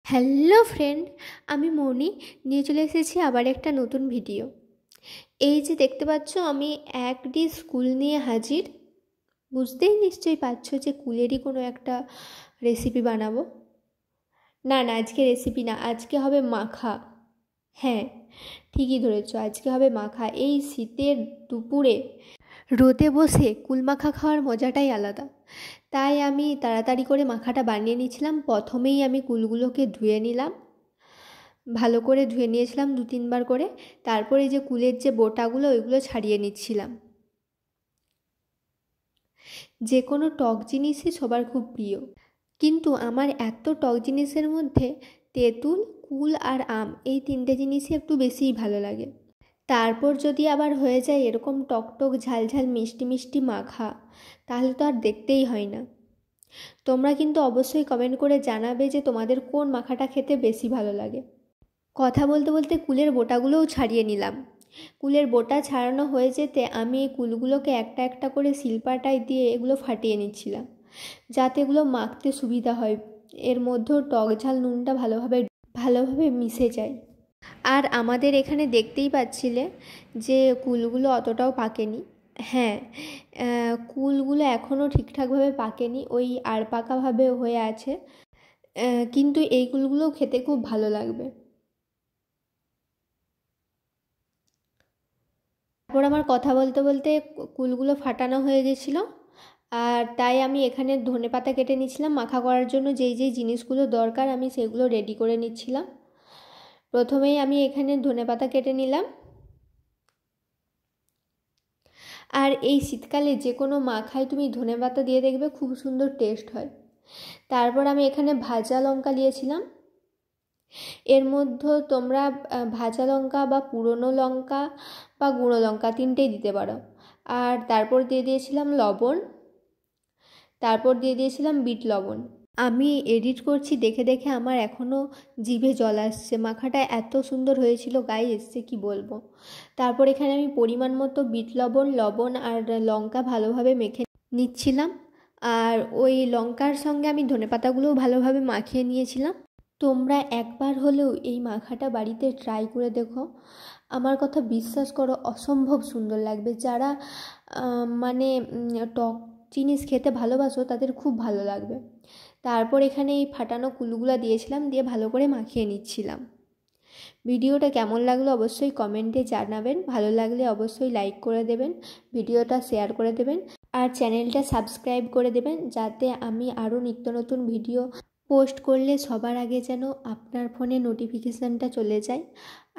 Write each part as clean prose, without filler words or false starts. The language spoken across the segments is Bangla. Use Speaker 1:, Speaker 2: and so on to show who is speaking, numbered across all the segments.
Speaker 1: হ্যালো ফ্রেন্ড, আমি মনি নিয়ে চলে এসেছি আবার একটা নতুন ভিডিও। এই যে দেখতে পাচ্ছ, আমি এক ডিশ কুল নিয়ে হাজির। বুঝতেই নিশ্চয়ই পারছো যে কুলেরই কোনো একটা রেসিপি বানাবো। না না, আজকে রেসিপি না, আজকে হবে মাখা। হ্যাঁ, ঠিকই ধরেছো, আজকে হবে মাখা। এই শীতের দুপুরে রোদে বসে কুল মাখা খাওয়ার মজাটাই আলাদা। তাই আমি তাড়াতাড়ি করে মাখাটা বানিয়ে নিয়েছিলাম। প্রথমেই আমি কুলগুলোকে ধুয়ে নিলাম, ভালো করে ধুয়ে নিয়েছিলাম 2-3 বার করে। তারপর এই যে কুলের যে বোটাগুলো ওইগুলো ছাড়িয়ে নিচ্ছিলাম। যে কোনো টক জিনিসই সবার খুব প্রিয়, কিন্তু আমার এত টক জিনিসের মধ্যে তেঁতুল, কুল আর আম এই 3টে জিনিসই একটু বেশিই ভালো লাগে। তারপর যদি আবার হয়ে যায় এরকম টক টক ঝাল ঝাল মিষ্টি মিষ্টি মাখা, তাহলে তো আর দেখতেই হয় না। তোমরা কিন্তু অবশ্যই কমেন্ট করে জানাবে যে তোমাদের কোন মাখাটা খেতে বেশি ভালো লাগে। কথা বলতে বলতে কুলের বোটাগুলোও ছাড়িয়ে নিলাম। কুলের বোটা ছাড়ানো হয়ে যেতে আমি এই কুলগুলোকে একটা একটা করে শিলপাটায় দিয়ে এগুলো ফাটিয়ে নিচ্ছিলাম, যাতে এগুলো মাখতে সুবিধা হয়, এর মধ্যেও টক ঝাল নুনটা ভালোভাবে ভালোভাবে মিশে যায়। আর আমাদের এখানে দেখতেই পাচ্ছিলে যে কুলগুলো অতটাও পাকেনি। হ্যাঁ, কুলগুলো এখনও ঠিকঠাকভাবে পাকেনি, ওই আর পাকাভাবে হয়ে আছে। কিন্তু এই কুলগুলোও খেতে খুব ভালো লাগবে। তারপর আমার কথা বলতে বলতে কুলগুলো ফাটানো হয়ে গেছিলো, আর তাই আমি এখানে ধনেপাতা কেটে নিচ্ছিলাম। মাখা করার জন্য যেই যেই জিনিসগুলো দরকার আমি সেগুলো রেডি করে নিচ্ছিলাম। প্রথমেই আমি এখানে ধনেপাতা কেটে নিলাম। আর এই শীতকালে যে কোনো মাখায় তুমি ধনেপাতা দিয়ে দেখবে খুব সুন্দর টেস্ট হয়। তারপর আমি এখানে ভাজা লঙ্কা নিয়েছিলাম। এর মধ্যে তোমরা ভাজা লঙ্কা বা পুরনো লঙ্কা বা গুঁড়ো লঙ্কা 3টেই দিতে পারো। আর তারপর দিয়ে দিয়েছিলাম লবণ, তারপর দিয়ে দিয়েছিলাম বিট লবণ। আমি এডিট করছি দেখে দেখে আমার এখনও জিভে জল আসছে। মাখাটা এত সুন্দর হয়েছিল গায়ে এসছে কি বলবো। তারপর এখানে আমি পরিমাণ মতো বিট লবণ, লবণ আর লঙ্কা ভালোভাবে মেখে নিচ্ছিলাম। আর ওই লঙ্কার সঙ্গে আমি ধনেপাতাগুলোও ভালোভাবে মাখিয়ে নিয়েছিলাম। তোমরা একবার হলেও এই মাখাটা বাড়িতে ট্রাই করে দেখো। আমার কথা বিশ্বাস করো, অসম্ভব সুন্দর লাগবে। যারা মানে টক জিনিস খেতে ভালোবাসো তাদের খুব ভালো লাগবে। তারপর এখানে এই ফাটানো কুলগুলো দিয়েছিলাম, দিয়ে ভালো করে মাখিয়ে নিচ্ছিলাম। ভিডিওটা কেমন লাগলো অবশ্যই কমেন্টে জানাবেন। ভালো লাগলে অবশ্যই লাইক করে দেবেন, ভিডিওটা শেয়ার করে দেবেন, আর চ্যানেলটা সাবস্ক্রাইব করে দেবেন, যাতে আমি আরও নিত্য নতুন ভিডিও পোস্ট করলে সবার আগে যেন আপনার ফোনে নোটিফিকেশানটা চলে যায়,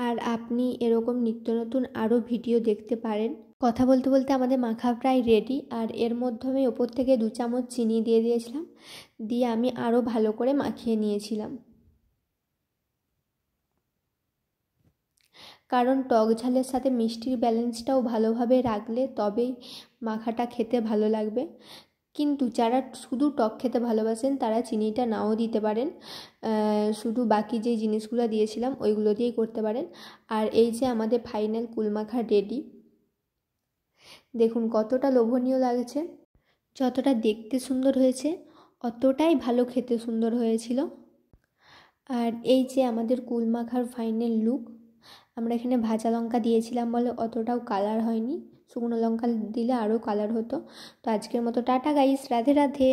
Speaker 1: আর আপনি এরকম নিত্য নতুন আরও ভিডিও দেখতে পারেন। কথা বলতে বলতে আমাদের মাখা প্রায় রেডি। আর এর মধ্যে আমি ওপর থেকে 2 চামচ চিনি দিয়ে দিয়েছিলাম, দিয়ে আমি আরও ভালো করে মাখিয়ে নিয়েছিলাম। কারণ টক ঝালের সাথে মিষ্টির ব্যালেন্সটাও ভালোভাবে রাখলে তবেই মাখাটা খেতে ভালো লাগবে। কিন্তু যারা শুধু টক খেতে ভালোবাসেন তারা চিনিটা নাও দিতে পারেন, শুধু বাকি যে জিনিসগুলো দিয়েছিলাম ওইগুলো দিয়েই করতে পারেন। আর এই যে আমাদের ফাইনাল কুল মাখা রেডি। দেখুন কতটা লোভনীয় লাগছে। যতটা দেখতে সুন্দর হয়েছে অতটাই ভালো খেতে সুন্দর হয়েছিল। আর এই যে আমাদের কুল মাখার ফাইনাল লুক। আমরা এখানে ভাজা লঙ্কা দিয়েছিলাম বলে অতটাও কালার হয়নি, শুকনো লঙ্কা দিলে আরও কালার হতো। তো আজকের মতো টাটা গাইস, রাধে রাধে।